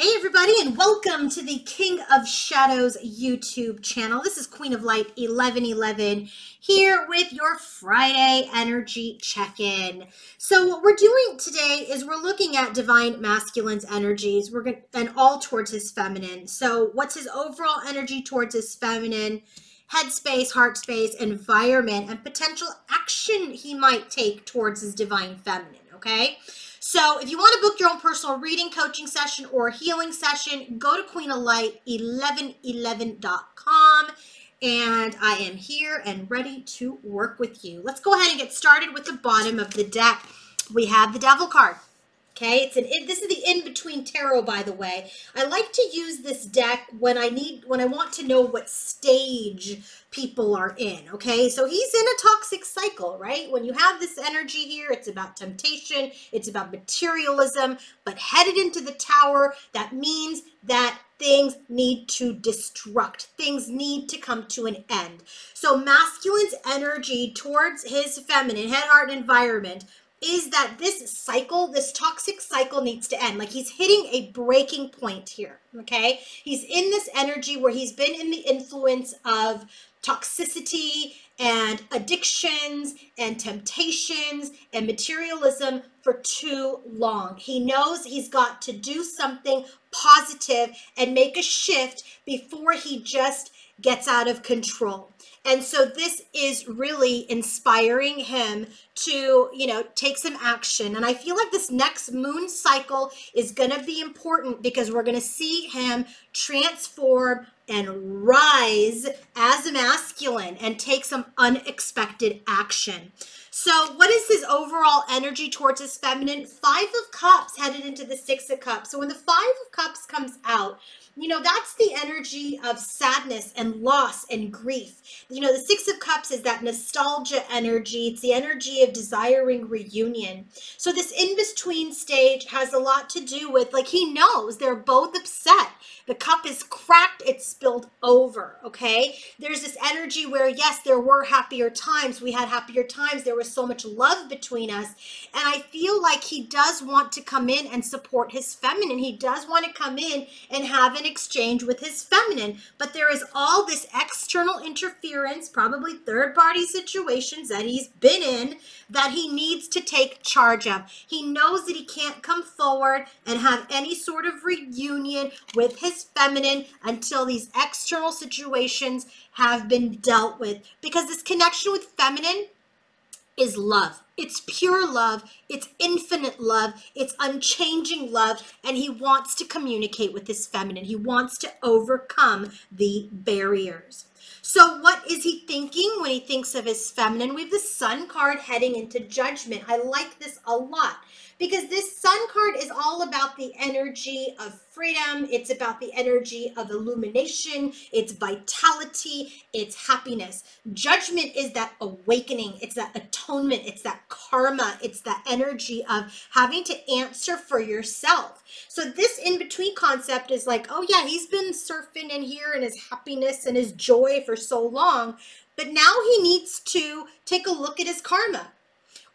Hey everybody, and welcome to the King of Shadows YouTube channel. This is Queen of Light 1111 here with your Friday energy check-in. So what we're doing today is we're looking at divine masculine's energies. And all towards his feminine. So what's his overall energy towards his feminine, headspace, heart space, environment, and potential action he might take towards his divine feminine, okay? So if you want to book your own personal reading, coaching session, or healing session, go to queenoflight1111.com, and I am here and ready to work with you. Let's go ahead and get started with the bottom of the deck. We have the Devil card. Okay, this is the in-between tarot, by the way. I like to use this deck when I want to know what stage people are in, okay? So he's in a toxic cycle, right? When you have this energy here, it's about temptation, it's about materialism, but headed into the Tower, that means that things need to destruct. Things need to come to an end. So masculine's energy towards his feminine, head, heart, environment, is that this cycle, this toxic cycle needs to end. Like he's hitting a breaking point here, okay? He's in this energy where he's been in the influence of toxicity and addictions and temptations and materialism for too long. He knows he's got to do something positive and make a shift before he just gets out of control. And so this is really inspiring him to, take some action. And I feel like this next moon cycle is going to be important because we're going to see him transform and rise as a masculine and take some unexpected action. So what is his overall energy towards his feminine? 5 of Cups headed into the 6 of Cups. So when the 5 of Cups comes out, that's the energy of sadness and loss and grief. The 6 of Cups is that nostalgia energy. It's the energy of desiring reunion. So this in-between stage has a lot to do with, he knows they're both upset. The cup is cracked, it's spilled over, okay? There's this energy where, yes, there were happier times. We had happier times. There was so much love between us. And I feel like he does want to come in and support his feminine. He does want to come in and have an exchange with his feminine. But there is all this external interference, probably third-party situations that he's been in, that he needs to take charge of. He knows that he can't come forward and have any sort of reunion with his feminine until these external situations have been dealt with. Because this connection with feminine is love. It's pure love. It's infinite love. It's unchanging love. And he wants to communicate with his feminine. He wants to overcome the barriers. So what is he thinking when he thinks of his feminine? We have the Sun card heading into Judgment. I like this a lot because this Sun card is all about the energy of freedom. It's about the energy of illumination. It's vitality. It's happiness. Judgment is that awakening. It's that atonement. It's that karma. It's that energy of having to answer for yourself. So this in-between concept is like, oh yeah, he's been surfing in here in his happiness and his joy for so long, but now he needs to take a look at his karma.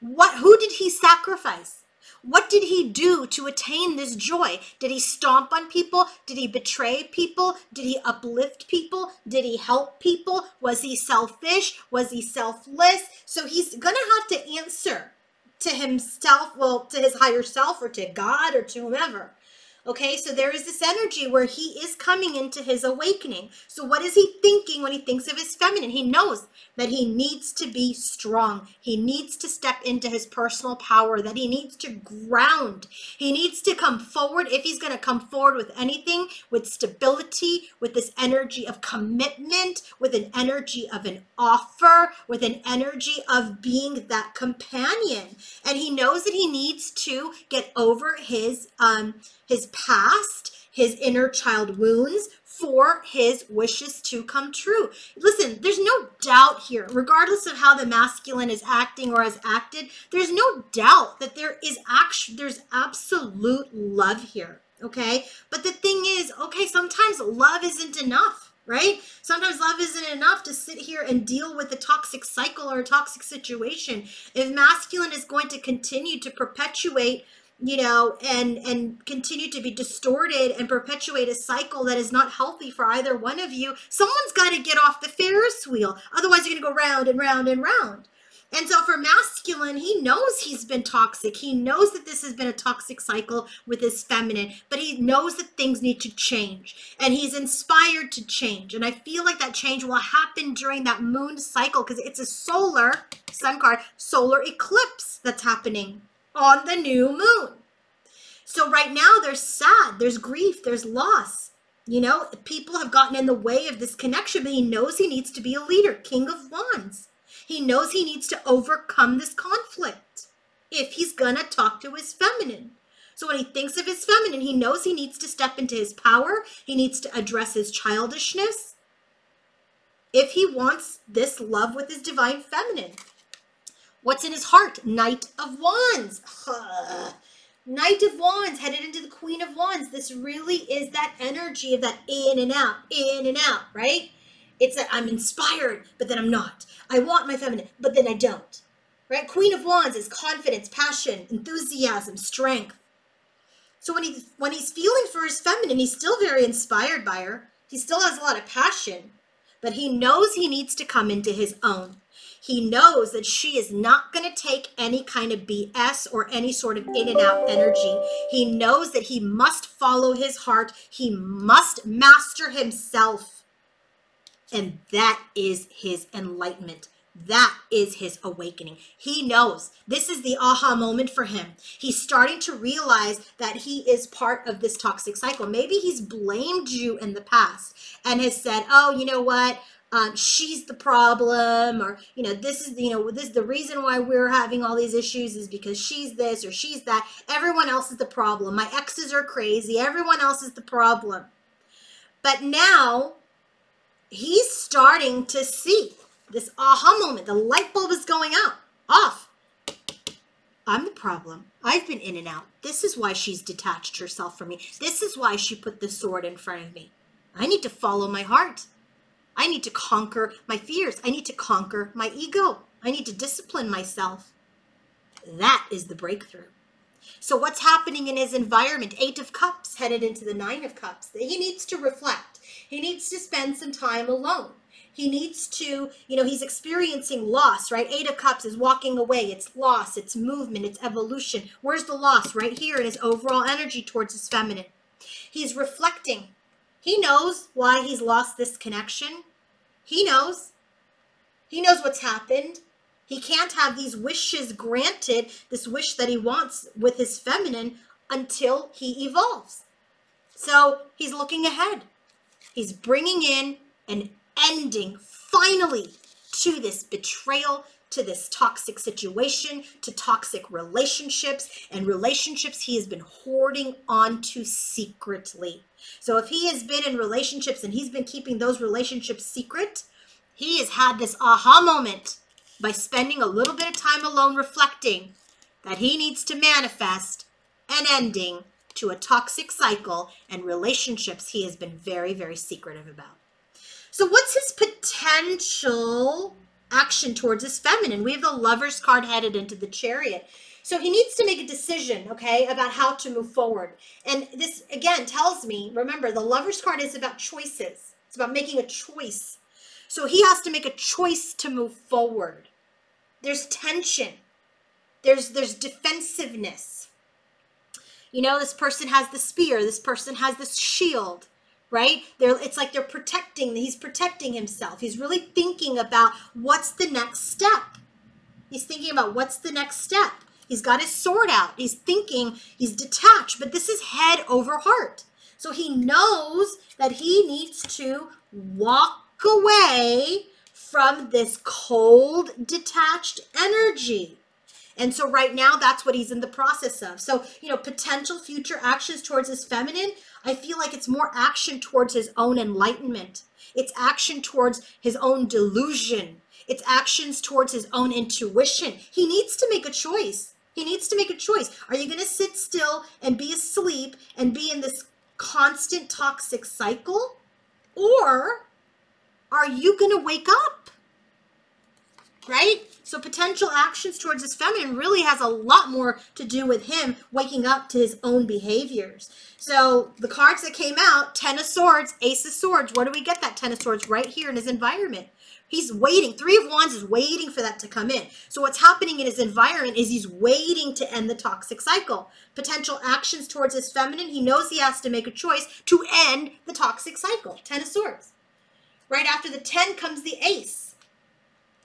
Who did he sacrifice? What did he do to attain this joy? Did he stomp on people? Did he betray people? Did he uplift people? Did he help people? Was he selfish? Was he selfless? So he's going to have to answer to himself, to his higher self or to God or to whomever. Okay, so there is this energy where he is coming into his awakening. So what is he thinking when he thinks of his feminine? He knows that he needs to be strong. He needs to step into his personal power, that he needs to ground. He needs to come forward, if he's going to come forward with anything, with stability, with this energy of commitment, with an energy of an offer, with an energy of being that companion. And he knows that he needs to get over his past, his inner child wounds, for his wishes to come true. Listen, there's no doubt here, regardless of how the masculine is acting or has acted, there's no doubt that there's absolute love here, okay? But the thing is, okay, sometimes love isn't enough, right? Sometimes love isn't enough to sit here and deal with a toxic cycle or a toxic situation. If masculine is going to continue to perpetuate you know, and continue to be distorted and perpetuate a cycle that is not healthy for either one of you, someone's got to get off the Ferris wheel. Otherwise, you're going to go round and round and round. And so for masculine, he knows he's been toxic. He knows that this has been a toxic cycle with his feminine, but he knows that things need to change. And he's inspired to change. And I feel like that change will happen during that moon cycle because it's a solar, sun card, solar eclipse that's happening on the new moon. So right now there's sad, there's grief, there's loss. You know, people have gotten in the way of this connection, but he knows he needs to be a leader, King of Wands. He knows he needs to overcome this conflict if he's going to talk to his feminine. So when he thinks of his feminine, he knows he needs to step into his power. He needs to address his childishness if he wants this love with his divine feminine. What's in his heart? Knight of Wands. Knight of Wands headed into the Queen of Wands. This really is that energy of that in and out, right? It's that I'm inspired, but then I'm not. I want my feminine, but then I don't, right? Queen of Wands is confidence, passion, enthusiasm, strength. So when he's feeling for his feminine, he's still very inspired by her. He still has a lot of passion, but he knows he needs to come into his own. He knows that she is not going to take any kind of BS or any sort of in and out energy. He knows that he must follow his heart. He must master himself. And that is his enlightenment. That is his awakening. He knows this is the aha moment for him. He's starting to realize that he is part of this toxic cycle. Maybe he's blamed you in the past and has said, oh, you know what? She's the problem, or, you know, this is the reason why we're having all these issues is because she's this or she's that. Everyone else is the problem. My exes are crazy. Everyone else is the problem. But now he's starting to see this aha moment. The light bulb is going off. I'm the problem. I've been in and out. This is why she's detached herself from me. This is why she put the sword in front of me. I need to follow my heart. I need to conquer my fears. I need to conquer my ego. I need to discipline myself. That is the breakthrough. So what's happening in his environment? 8 of Cups headed into the 9 of Cups. He needs to reflect. He needs to spend some time alone. He needs to, you know, he's experiencing loss, right? 8 of Cups is walking away. It's loss, it's movement, it's evolution. Where's the loss? Right here in his overall energy towards his feminine. He's reflecting. He knows why he's lost this connection. He knows. He knows what's happened. He can't have these wishes granted, this wish that he wants with his feminine, until he evolves. So he's looking ahead. He's bringing in an ending, finally, to this betrayal, to this toxic situation, to toxic relationships, and relationships he has been hoarding onto secretly. So if he has been in relationships and he's been keeping those relationships secret, he has had this aha moment by spending a little bit of time alone reflecting that he needs to manifest an ending to a toxic cycle and relationships he has been very, very secretive about. So what's his potential action towards his feminine? We have the Lover's card headed into the Chariot. So he needs to make a decision, okay, about how to move forward. And this, again, tells me, remember, the Lover's card is about choices. It's about making a choice. So he has to make a choice to move forward. There's tension. There's defensiveness. You know, this person has the spear. This person has this shield, right? It's like they're protecting. He's protecting himself. He's really thinking about what's the next step. He's thinking about what's the next step. He's got his sword out. He's thinking, he's detached, but this is head over heart. So he knows that he needs to walk away from this cold, detached energy. And so right now, that's what he's in the process of. So, you know, potential future actions towards his feminine, I feel like it's more action towards his own enlightenment. It's action towards his own delusion. It's actions towards his own intuition. He needs to make a choice. He needs to make a choice. Are you going to sit still and be asleep and be in this constant toxic cycle? Or are you going to wake up? right? So potential actions towards his feminine really has a lot more to do with him waking up to his own behaviors. So the cards that came out, Ten of Swords, Ace of Swords, where do we get that Ten of Swords? Right here in his environment. He's waiting. Three of Wands is waiting for that to come in. So what's happening in his environment is he's waiting to end the toxic cycle. Potential actions towards his feminine, he knows he has to make a choice to end the toxic cycle. Ten of Swords. Right after the 10 comes the Ace.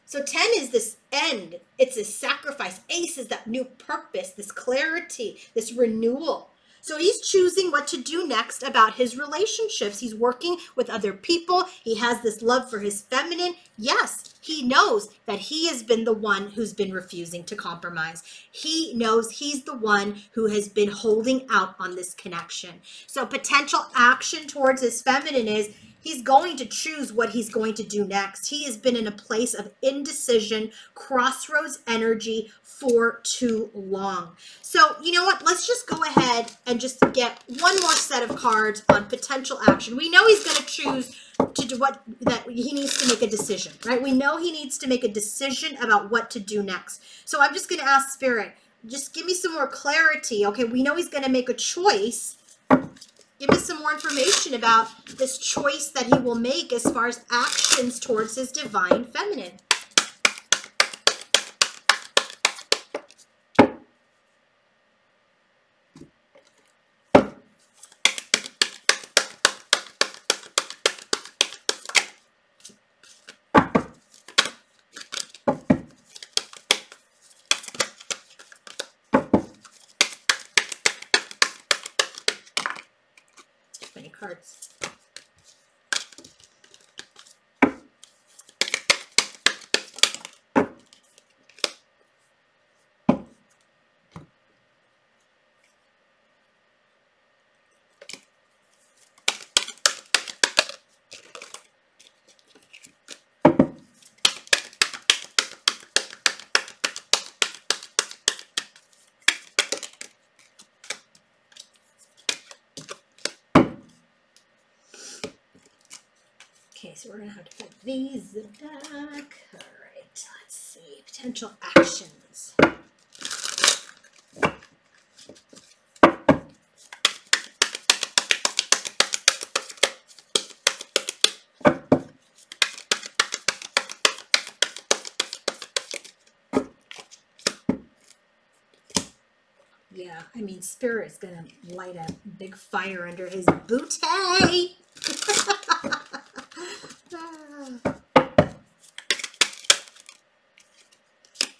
So 10 is this end. It's a sacrifice. Ace is that new purpose, this clarity, this renewal. So he's choosing what to do next about his relationships. He's working with other people. He has this love for his feminine. Yes, he knows that he has been the one who's been refusing to compromise. He knows he's the one who has been holding out on this connection. So potential action towards his feminine is he's going to choose what he's going to do next. He has been in a place of indecision, crossroads energy for too long. So, you know what? Let's just go ahead and just get one more set of cards on potential action. We know he's going to choose to do what, that he needs to make a decision, right? We know he needs to make a decision about what to do next. So I'm just going to ask Spirit, just give me some more clarity. Okay, we know he's going to make a choice. Give me some more information about this choice that he will make as far as actions towards his divine feminine. Many cards. Okay, so we're going to have to put these back. All right, let's see. Potential actions. Yeah, I mean, Spirit is going to light a big fire under his booty.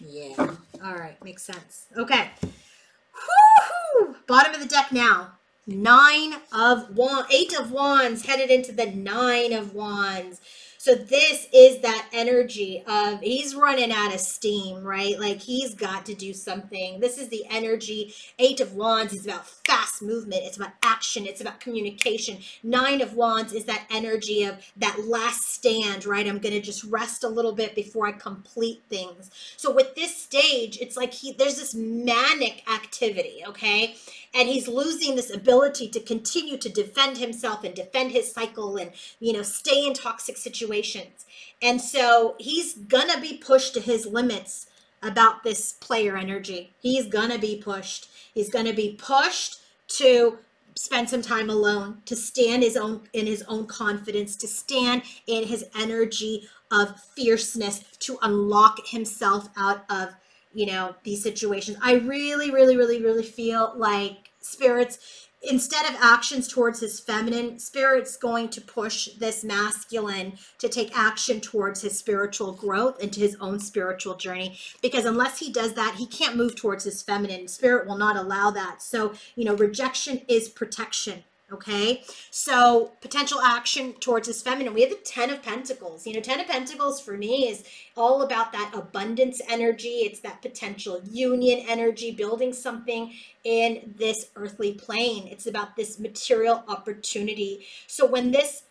Yeah. All right. Makes sense. Okay. Woo-hoo! Bottom of the deck now. 8 of Wands headed into the 9 of Wands. So this is that energy of he's running out of steam, right? Like he's got to do something. This is the energy. 8 of Wands is about fast movement. It's about action. It's about communication. 9 of Wands is that energy of that last stand, right? I'm going to just rest a little bit before I complete things. So with this stage, it's like there's this manic activity, okay? And he's losing this ability to continue to defend himself and defend his cycle and, you know, stay in toxic situations. And so he's going to be pushed to his limits about this player energy. He's going to be pushed. He's going to be pushed to spend some time alone, to stand in his own confidence, to stand in his energy of fierceness, to unlock himself out of, you know, these situations. I really feel like Spirit's, instead of actions towards his feminine, Spirit's going to push this masculine to take action towards his spiritual growth and to his own spiritual journey. Because unless he does that, he can't move towards his feminine. Spirit will not allow that. So, you know, rejection is protection. Okay, so potential action towards his feminine. We have the 10 of Pentacles. You know, 10 of Pentacles for me is all about that abundance energy. It's that potential union energy, building something in this earthly plane. It's about this material opportunity. So when this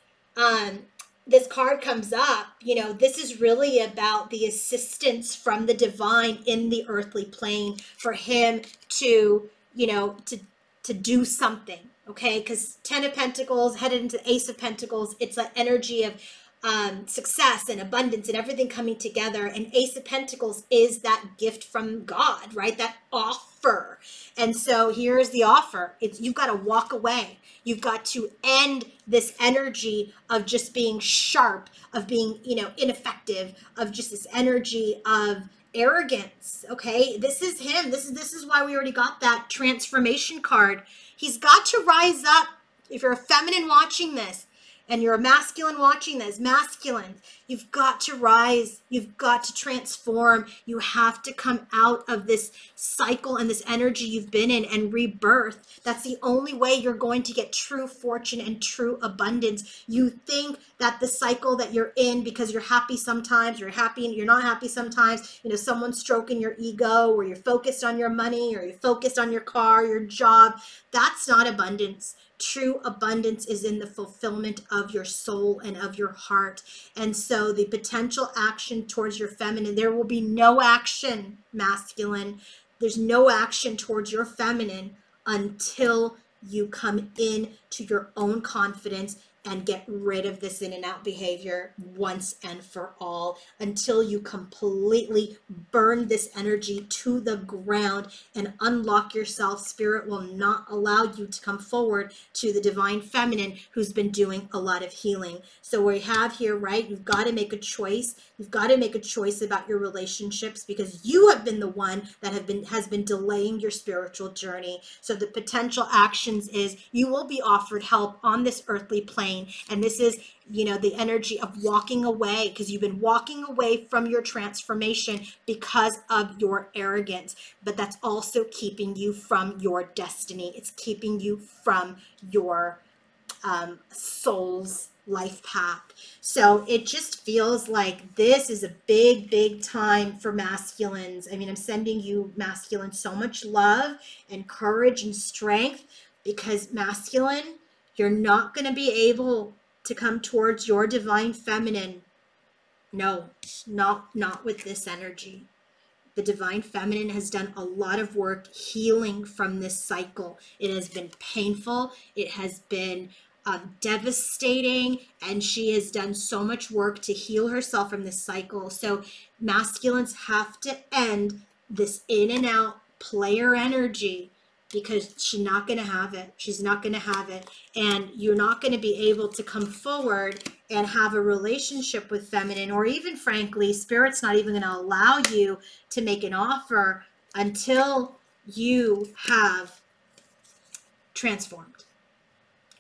card comes up, you know, this is really about the assistance from the divine in the earthly plane for him to, you know, to do something. Okay, because 10 of Pentacles headed into Ace of Pentacles, it's an energy of success and abundance and everything coming together. And Ace of Pentacles is that gift from God, right? That offer. And so here's the offer. You've got to walk away. You've got to end this energy of just being sharp, of being, ineffective, of just this energy of arrogance. Okay, this is him. This is why we already got that transformation card. He's got to rise up. If you're a feminine watching this, and you're a masculine watching this, masculine, you've got to rise. You've got to transform. You have to come out of this cycle and this energy you've been in and rebirth. That's the only way you're going to get true fortune and true abundance. You think that the cycle that you're in, because you're happy sometimes, you're happy and you're not happy sometimes, someone's stroking your ego, or you're focused on your money, or you're focused on your car, your job, that's not abundance. True abundance is in the fulfillment of your soul and of your heart. And so the potential action towards your feminine, there will be no action, masculine. There's no action towards your feminine until you come in to your own confidence and get rid of this in and out behavior once and for all, until you completely burn this energy to the ground and unlock yourself. Spirit will not allow you to come forward to the divine feminine who's been doing a lot of healing. So we have here, right? You've got to make a choice. You've got to make a choice about your relationships, because you have been the one that has been delaying your spiritual journey. So the potential actions is you will be offered help on this earthly plane. And this is, the energy of walking away, because you've been walking away from your transformation because of your arrogance. But that's also keeping you from your destiny. It's keeping you from your soul's life path. So it just feels like this is a big, big time for masculines. I mean, I'm sending you, masculine, so much love and courage and strength, because masculine, you're not going to be able to come towards your divine feminine. No, not with this energy. The divine feminine has done a lot of work healing from this cycle. It has been painful. It has been devastating, and she has done so much work to heal herself from this cycle. So masculines have to end this in and out player energy, because she's not going to have it. She's not going to have it. And you're not going to be able to come forward and have a relationship with feminine, or even, frankly, Spirit's not even going to allow you to make an offer until you have transformed,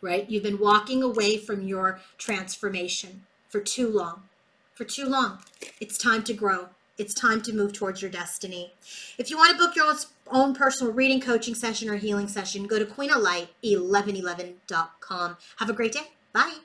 right? You've been walking away from your transformation for too long. For too long. It's time to grow. It's time to move towards your destiny. If you want to book your own personal reading, coaching session, or healing session, go to queenoflight1111.com. Have a great day. Bye.